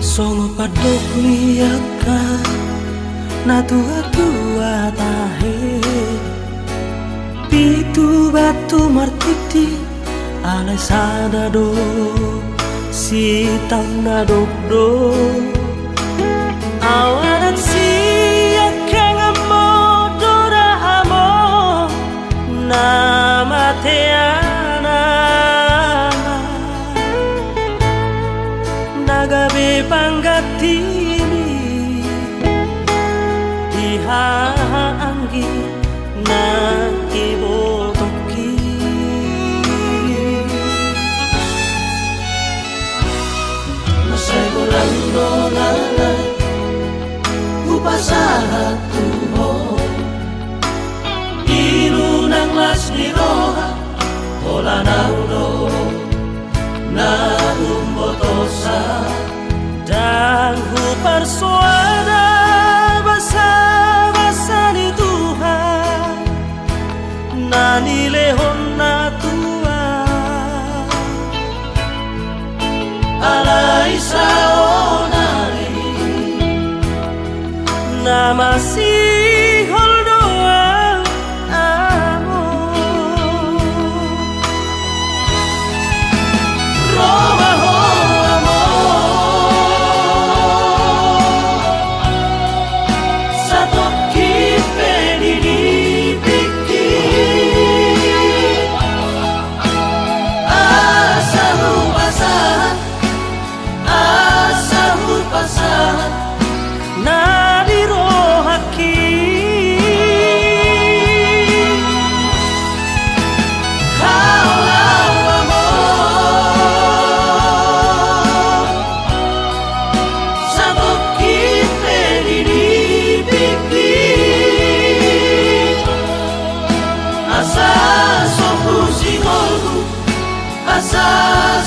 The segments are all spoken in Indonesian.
Solo padok liaka na tua tahe pitu batu martiti alai sada do si tau do awanan si akang amo dora amo nama teana nagabe panggatini dihaanggi na ibotoki masay bulan dolala upasahat tuho inunang las ni roha hola naudo na umbotosa dan huparsuada basa-basa ni Tuhan na nilehon na tua alay sa onari na masihol doang amo Roma ho amo sa toki penidipiki asa hupasahan na dirohaki kaulau amo sa toki penidipiki asa sopusinolku asa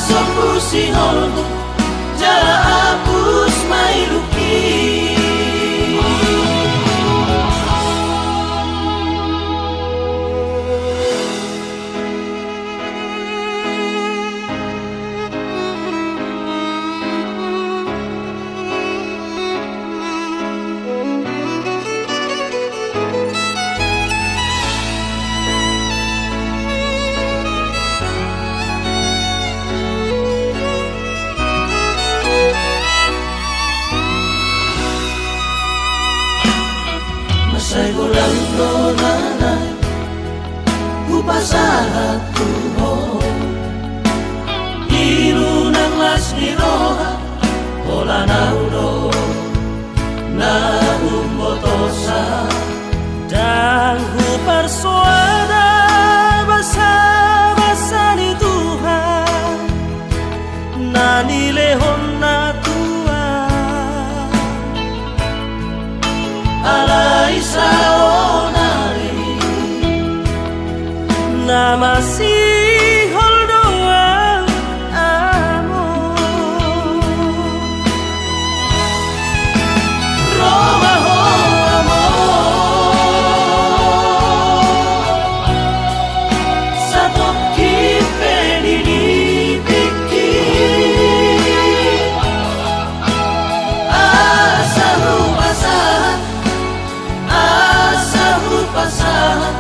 sopusinolku jala hapus mailuki masay bulan dolanay upasahat tuho inunang las ni roha hola naudo na umbotosa dan huparsuada basa-basa ni Tuhan na nilehon na tua alay sa onari na masihol doang amo Roma ho amo sa toki penidipiki asa hupasahan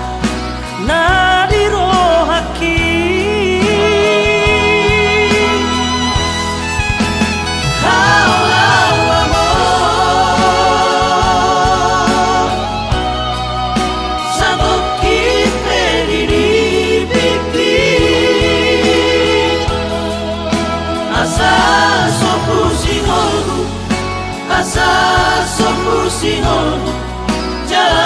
na dirohaki kaulau amo sa toki penidipiki asa sopusinolku jala